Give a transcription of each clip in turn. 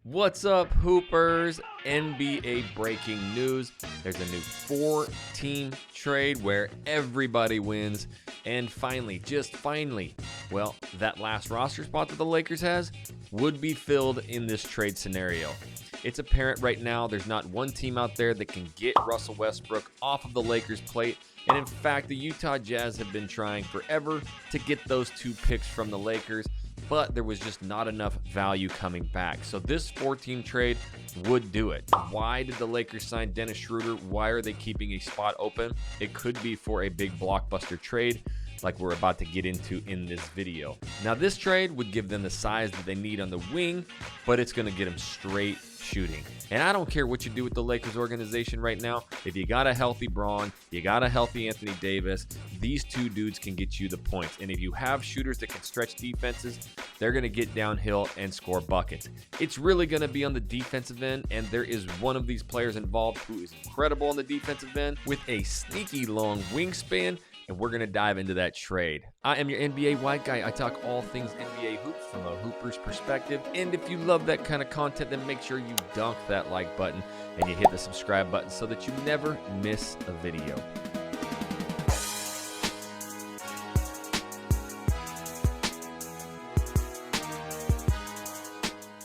What's up, Hoopers? NBA breaking news. There's a new 4-team trade where everybody wins. And finally, just finally, well, that last roster spot that the Lakers has would be filled in this trade scenario. It's apparent right now there's not one team out there that can get Russell Westbrook off of the Lakers' plate. And in fact, the Utah Jazz have been trying forever to get those 2 picks from the Lakers, but there was just not enough value coming back. So this 4-team trade would do it. Why did the Lakers sign Dennis Schroder? Why are they keeping a spot open? It could be for a big blockbuster trade like we're about to get into in this video. Now, this trade would give them the size that they need on the wing, but it's going to get them straight shooting. And I don't care what you do with the Lakers organization right now. If you got a healthy Braun, you got a healthy Anthony Davis, these 2 dudes can get you the points. And if you have shooters that can stretch defenses, they're going to get downhill and score buckets. It's really going to be on the defensive end, and there is one of these players involved who is incredible on the defensive end with a sneaky long wingspan. And we're going to dive into that trade. I am your NBA white guy. I talk all things NBA hoops from a hooper's perspective. And if you love that kind of content, then make sure you dunk that like button and you hit the subscribe button so that you never miss a video.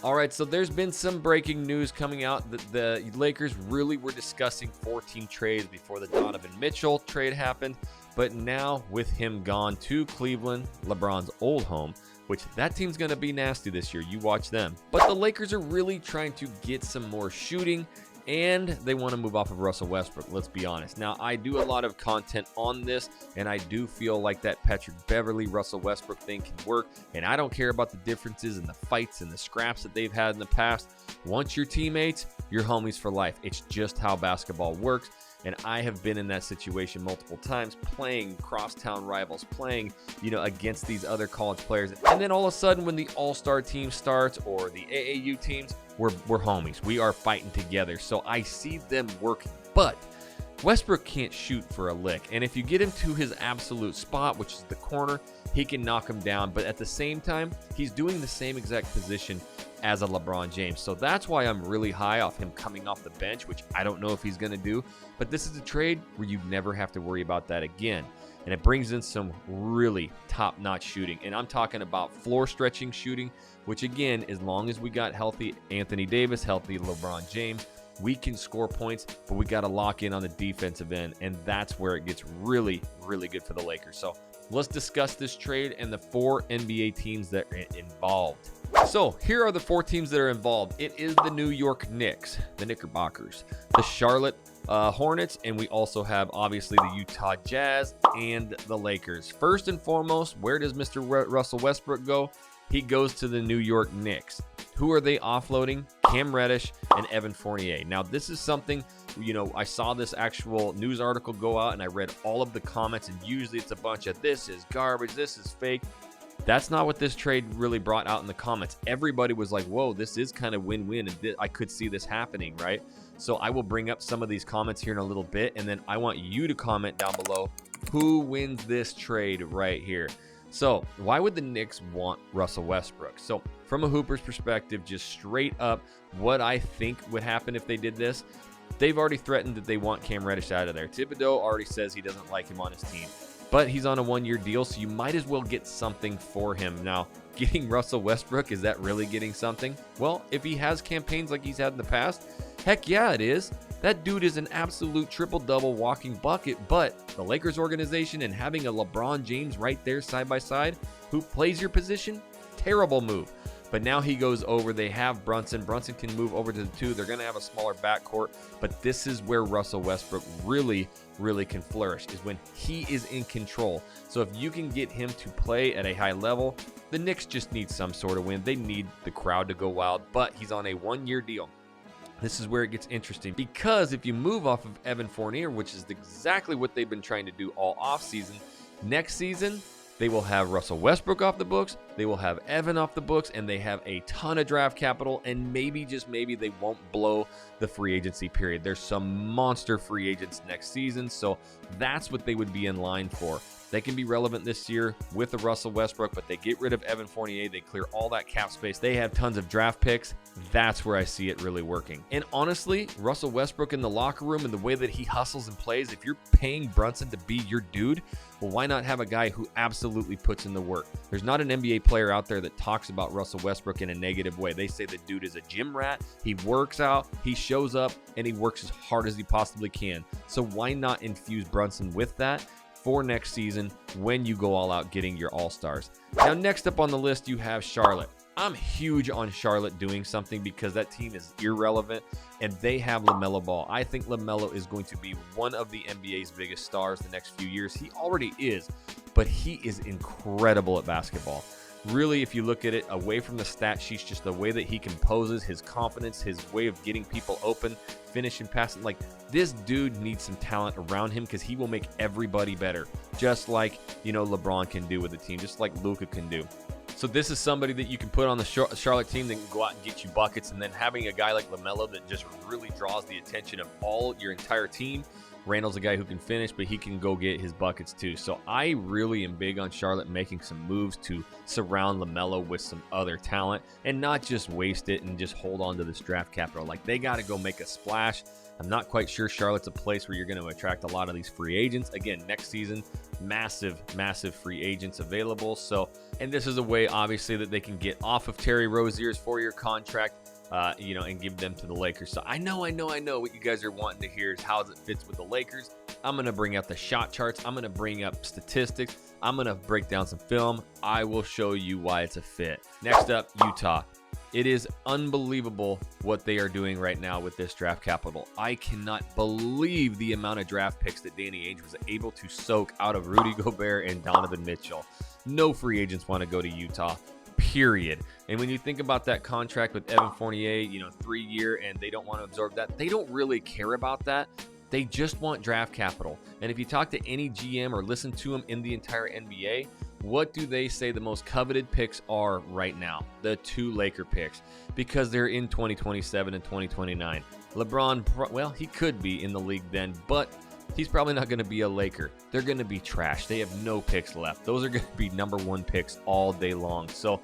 All right, so there's been some breaking news coming out that the Lakers really were discussing 4-team trades before the Donovan Mitchell trade happened. But now with him gone to Cleveland, LeBron's old home, which that team's going to be nasty this year. You watch them. But the Lakers are really trying to get some more shooting, and they want to move off of Russell Westbrook, let's be honest. Now, I do a lot of content on this, and I do feel like that Patrick Beverly, Russell Westbrook thing can work, and I don't care about the differences and the fights and the scraps that they've had in the past. Once you're teammates, you're homies for life. It's just how basketball works. And I have been in that situation multiple times, playing crosstown rivals, playing, against these other college players. And then all of a sudden, when the all-star team starts or the AAU teams, we're homies. We are fighting together. So I see them working. But Westbrook can't shoot for a lick. And if you get him to his absolute spot, which is the corner, he can knock him down. But at the same time, he's doing the same exact position as a LeBron James. So that's why I'm really high off him coming off the bench, which I don't know if he's going to do. But this is a trade where you never have to worry about that again. And it brings in some really top-notch shooting. And I'm talking about floor-stretching shooting, which again, as long as we got healthy Anthony Davis, healthy LeBron James, we can score points, but we got to lock in on the defensive end. And that's where it gets really, really good for the Lakers. So let's discuss this trade and the 4 NBA teams that are involved. So here are the 4 teams that are involved. It is the New York Knicks, the Knickerbockers, the Charlotte Hornets, and we also have obviously the Utah Jazz and the Lakers. First and foremost, where does Mr. Russell Westbrook go? He goes to the New York Knicks. Who are they offloading? Cam Reddish and Evan Fournier. Now, this is something, I saw this actual news article go out and I read all of the comments, and usually it's a bunch of this is garbage, this is fake. That's not what this trade really brought out in the comments. Everybody was like, whoa, this is kind of win-win, and I could see this happening, right? So I will bring up some of these comments here in a little bit, and then I want you to comment down below who wins this trade right here. So why would the Knicks want Russell Westbrook? So from a Hooper's perspective, just straight up what I think would happen if they did this, they've already threatened that they want Cam Reddish out of there. Thibodeau already says he doesn't like him on his team. But he's on a 1-year deal, so you might as well get something for him. Now, getting Russell Westbrook, is that really getting something? Well, if he has campaigns like he's had in the past, heck yeah, it is. That dude is an absolute triple-double walking bucket, but the Lakers organization and having a LeBron James right there side by side who plays your position, terrible move. But now he goes over. They have Brunson. Brunson can move over to the 2. They're going to have a smaller backcourt. But this is where Russell Westbrook really, really can flourish, is when he is in control. So if you can get him to play at a high level, the Knicks just need some sort of win. They need the crowd to go wild. But he's on a 1-year deal. This is where it gets interesting, because if you move off of Evan Fournier, which is exactly what they've been trying to do all offseason, next season, they will have Russell Westbrook off the books, they will have Evan off the books, and they have a ton of draft capital, and maybe, just maybe, they won't blow the free agency period. There's some monster free agents next season, so that's what they would be in line for. They can be relevant this year with the Russell Westbrook, but they get rid of Evan Fournier. They clear all that cap space. They have tons of draft picks. That's where I see it really working. And honestly, Russell Westbrook in the locker room and the way that he hustles and plays, if you're paying Brunson to be your dude, well, why not have a guy who absolutely puts in the work? There's not an NBA player out there that talks about Russell Westbrook in a negative way. They say the dude is a gym rat. He works out, he shows up, and he works as hard as he possibly can. So why not infuse Brunson with that for next season when you go all out getting your all-stars? Now, next up on the list, you have Charlotte. I'm huge on Charlotte doing something because that team is irrelevant and they have LaMelo Ball. I think LaMelo is going to be one of the NBA's biggest stars the next few years. He already is, but he is incredible at basketball. Really, if you look at it away from the stat sheets, just the way that he composes, his confidence, his way of getting people open, finishing, passing, like this dude needs some talent around him because he will make everybody better, just like, you know, LeBron can do with the team, just like Luka can do. So this is somebody that you can put on the Charlotte team that can go out and get you buckets, and then having a guy like LaMelo that just really draws the attention of all your entire team. Randall's a guy who can finish, but he can go get his buckets too. So I really am big on Charlotte making some moves to surround LaMelo with some other talent and not just waste it and just hold on to this draft capital. Like, they got to go make a splash. I'm not quite sure Charlotte's a place where you're going to attract a lot of these free agents. Again, next season, massive free agents available. So, and this is a way, obviously, that they can get off of Terry Rozier's 4-year contract, you know, and give them to the Lakers. So I know what you guys are wanting to hear is how it fits with the Lakers. I'm going to bring out the shot charts. I'm going to bring up statistics. I'm going to break down some film. I will show you why it's a fit. Next up, Utah. It is unbelievable what they are doing right now with this draft capital. I cannot believe the amount of draft picks that Danny Ainge was able to soak out of Rudy Gobert and Donovan Mitchell. No free agents want to go to Utah, period. And when you think about that contract with Evan Fournier, you know, 3-year, and they don't want to absorb that, they don't really care about that. They just want draft capital. And if you talk to any GM or listen to them in the entire NBA, what do they say the most coveted picks are right now? The 2 Laker picks, because they're in 2027 and 2029. LeBron, well, he could be in the league then, but he's probably not going to be a Laker. They're going to be trash. They have no picks left. Those are going to be number 1 picks all day long. So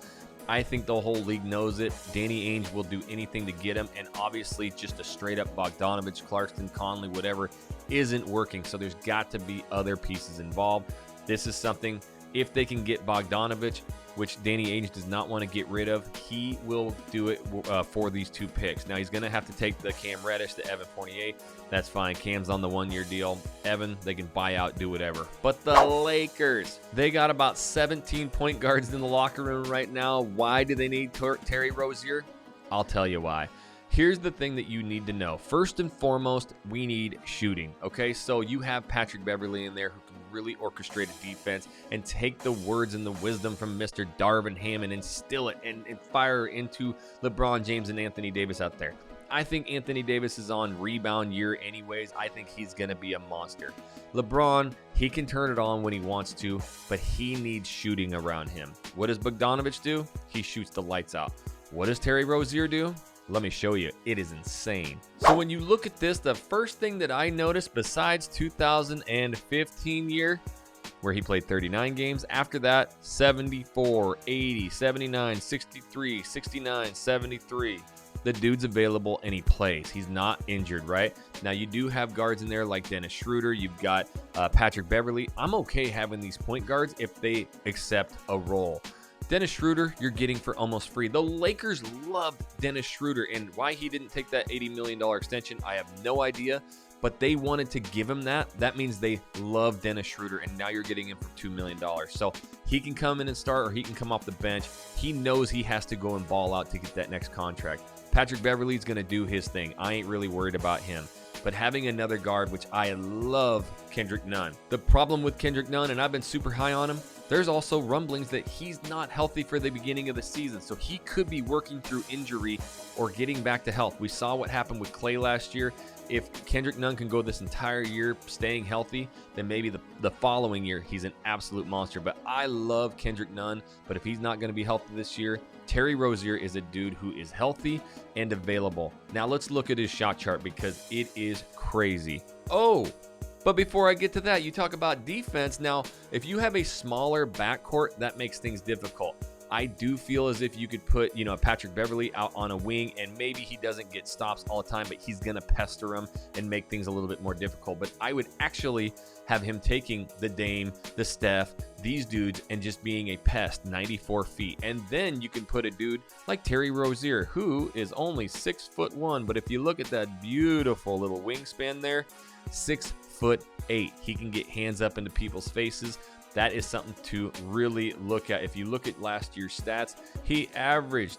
I think the whole league knows it. Danny Ainge will do anything to get him, and obviously just a straight up Bogdanović, Clarkson, Conley, whatever isn't working. So there's got to be other pieces involved. This is something, if they can get Bogdanović, which Danny Ainge does not want to get rid of, he will do it for these 2 picks. Now, he's going to have to take the Cam Reddish, the Evan Fournier. That's fine. Cam's on the 1-year deal. Evan, they can buy out, do whatever. But the Lakers, they got about 17 point guards in the locker room right now. Why do they need Terry Rozier? I'll tell you why. Here's the thing that you need to know. First and foremost, we need shooting, okay? So you have Patrick Beverly in there who can really orchestrate a defense and take the words and the wisdom from Mr. Darvin Ham and instill it and fire into LeBron James and Anthony Davis out there. I think Anthony Davis is on rebound year anyways. I think he's going to be a monster. LeBron, he can turn it on when he wants to, but he needs shooting around him. What does Bogdanović do? He shoots the lights out. What does Terry Rozier do? Let me show you. It is insane. So when you look at this, the first thing that I noticed besides 2015 year, where he played 39 games, after that, 74, 80, 79, 63, 69, 73. The dude's available and he plays. He's not injured, right? Now, you do have guards in there like Dennis Schroder. You've got Patrick Beverly. I'm okay having these point guards if they accept a role. Dennis Schroder, you're getting for almost free. The Lakers loved Dennis Schroder, and why he didn't take that $80 million extension, I have no idea, but they wanted to give him that. That means they love Dennis Schroder, and now you're getting him for $2 million. So he can come in and start, or he can come off the bench. He knows he has to go and ball out to get that next contract. Patrick Beverly's going to do his thing. I ain't really worried about him. But having another guard, which I love, Kendrick Nunn. The problem with Kendrick Nunn, and I've been super high on him, there's also rumblings that he's not healthy for the beginning of the season. So he could be working through injury or getting back to health. We saw what happened with Clay last year. If Kendrick Nunn can go this entire year staying healthy, then maybe the following year he's an absolute monster. But I love Kendrick Nunn, but if he's not going to be healthy this year, Terry Rozier is a dude who is healthy and available. Now let's look at his shot chart because it is crazy. Oh, But before I get to that, you talk about defense. Now, if you have a smaller backcourt, that makes things difficult. I do feel as if you could put, Patrick Beverly out on a wing, and maybe he doesn't get stops all the time, but he's going to pester him and make things a little bit more difficult. But I would actually have him taking the Dame, the Steph, these dudes, and just being a pest, 94 feet. And then you can put a dude like Terry Rozier, who is only 6'1", but if you look at that beautiful little wingspan there, 6'8". He can get hands up into people's faces. That is something to really look at. If you look at last year's stats, he averaged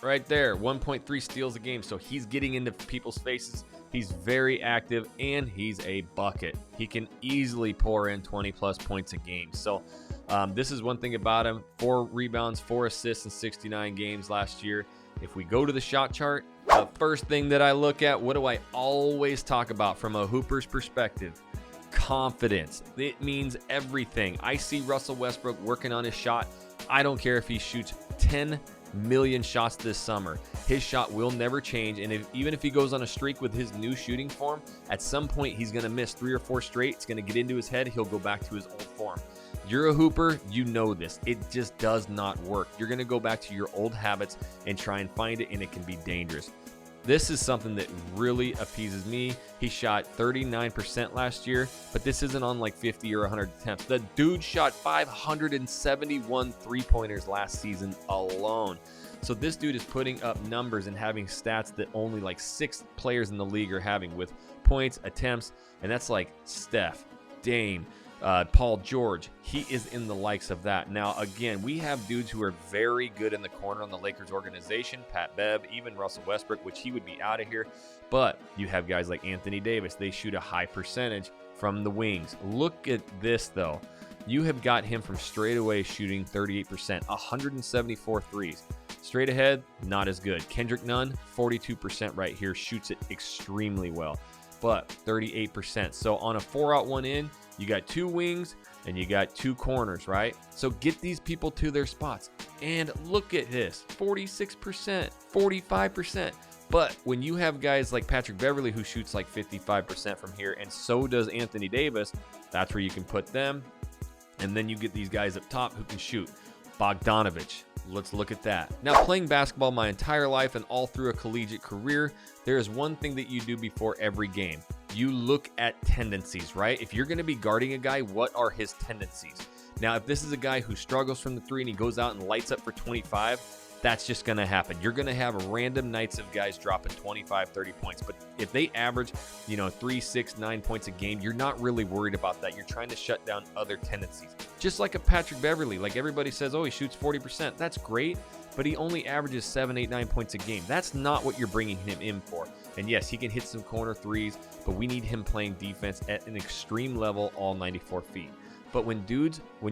right there 1.3 steals a game. So he's getting into people's faces. He's very active, and he's a bucket. He can easily pour in 20-plus points a game. So this is one thing about him. 4 rebounds, 4 assists in 69 games last year. If we go to the shot chart, the first thing that I look at, what do I always talk about from a hooper's perspective? Confidence. It means everything. I see Russell Westbrook working on his shot. I don't care if he shoots 10 million shots this summer. His shot will never change, and even if he goes on a streak with his new shooting form, at some point he's going to miss 3 or 4 straight. It's going to get into his head. He'll go back to his old form. You're a hooper, you know this. It just does not work. You're going to go back to your old habits and try and find it, and it can be dangerous. This is something that really appeases me. He shot 39% last year, but this isn't on like 50 or 100 attempts. The dude shot 571 three-pointers last season alone. So this dude is putting up numbers and having stats that only like 6 players in the league are having, with points, attempts, and that's like Steph, Dame, Paul George. He is in the likes of that. Now, again, we have dudes who are very good in the corner on the Lakers organization. Pat Bev, even Russell Westbrook, which he would be out of here. But you have guys like Anthony Davis. They shoot a high percentage from the wings. Look at this, though. You have got him from straight away shooting 38%, 174 threes. Straight ahead, not as good. Kendrick Nunn, 42% right here, shoots it extremely well, but 38%. So on a 4-out, 1-in, you got 2 wings and you got 2 corners, right? So get these people to their spots. And look at this, 46%, 45%. But when you have guys like Patrick Beverly who shoots like 55% from here, and so does Anthony Davis, that's where you can put them. And then you get these guys up top who can shoot. Bogdonavich, let's look at that. Now, playing basketball my entire life and all through a collegiate career, there is one thing that you do before every game. You look at tendencies, right? If you're going to be guarding a guy, what are his tendencies? Now, if this is a guy who struggles from the 3 and he goes out and lights up for 25, that's just going to happen. You're going to have random nights of guys dropping 25, 30 points. But if they average, 3, 6, 9 points a game, you're not really worried about that. You're trying to shut down other tendencies. Just like a Patrick Beverly, like everybody says, oh, he shoots 40%. That's great, but he only averages 7, 8, 9 points a game. That's not what you're bringing him in for. And yes, he can hit some corner threes, but we need him playing defense at an extreme level, all 94 feet. But when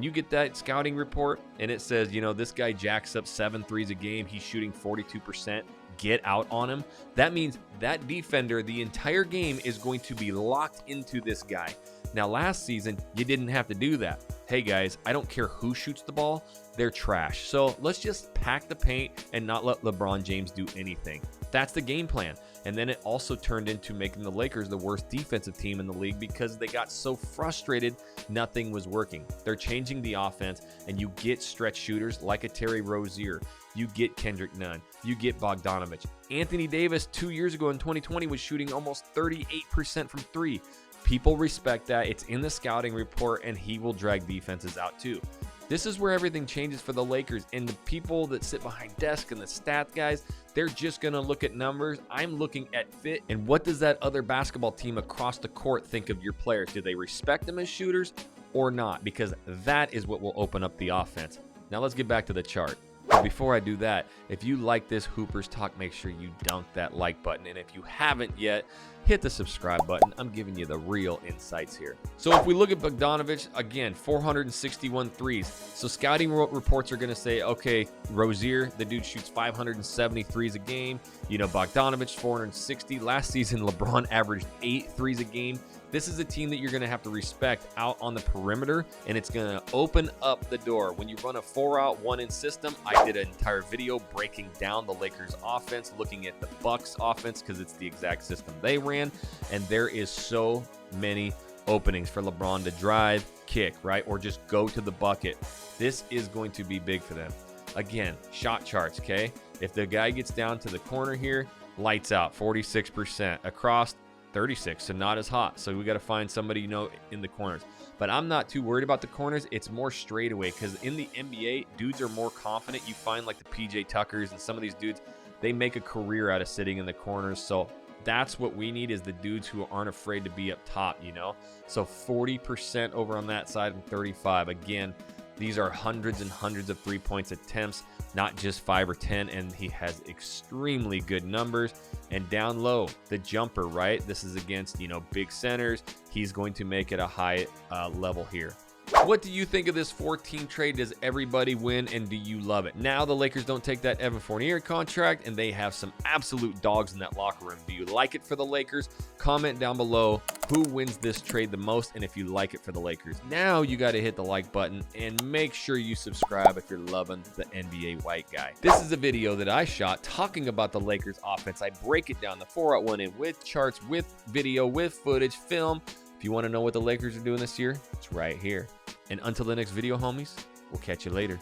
you get that scouting report and it says, this guy jacks up 7 threes a game, he's shooting 42%, get out on him. That means that defender, the entire game, is going to be locked into this guy. Now, last season, you didn't have to do that. Hey guys, I don't care who shoots the ball, they're trash. So let's just pack the paint and not let LeBron James do anything. That's the game plan. And then it also turned into making the Lakers the worst defensive team in the league because they got so frustrated nothing was working. They're changing the offense, and you get stretch shooters like a Terry Rozier. You get Kendrick Nunn. You get Bogdanovic. Anthony Davis 2 years ago in 2020 was shooting almost 38% from 3. People respect that. It's in the scouting report, and he will drag defenses out too. This is where everything changes for the Lakers, and the people that sit behind desk and the stat guys, they're just going to look at numbers. I'm looking at fit, and what does that other basketball team across the court think of your players? Do they respect them as shooters or not? Because that is what will open up the offense. Now let's get back to the chart. But before I do that, if you like this Hoopers Talk, make sure you dunk that like button. And if you haven't yet, hit the subscribe button. I'm giving you the real insights here. So if we look at Bogdanovic, again, 461 threes. So scouting reports are going to say, okay, Rozier, the dude shoots 570 threes a game. Bogdanovic, 460. Last season, LeBron averaged 8 threes a game. This is a team that you're going to have to respect out on the perimeter, and it's going to open up the door. When you run a 4-out, 1-in system, I did an entire video breaking down the Lakers offense, looking at the Bucks offense because it's the exact system they ran, and there is so many openings for LeBron to drive, kick, right? Or just go to the bucket. This is going to be big for them. Again, shot charts, okay? If the guy gets down to the corner here, lights out, 46%. Across, 36, so not as hot. So we got to find somebody, you know, in the corners. But I'm not too worried about the corners. It's more straightaway, because in the NBA, dudes are more confident. You find like the PJ Tuckers and some of these dudes, they make a career out of sitting in the corners. So that's what we need, is the dudes who aren't afraid to be up top, you know? So 40% over on that side and 35. Again, these are hundreds and hundreds of 3-point attempts, not just 5 or 10, and he has extremely good numbers. And down low, the jumper, right? This is against, you know, big centers. He's going to make it a high level here. What do you think of this 4-team trade? Does everybody win, and do you love it? Now the Lakers don't take that Evan Fournier contract, and they have some absolute dogs in that locker room. Do you like it for the Lakers? Comment down below who wins this trade the most, and if you like it for the Lakers. Now you got to hit the like button and make sure you subscribe if you're loving the NBA white guy. This is a video that I shot talking about the Lakers offense. I break it down, the 4-out-1 in, with charts, with video, with footage, film. If you want to know what the Lakers are doing this year, it's right here. And until the next video, homies, we'll catch you later.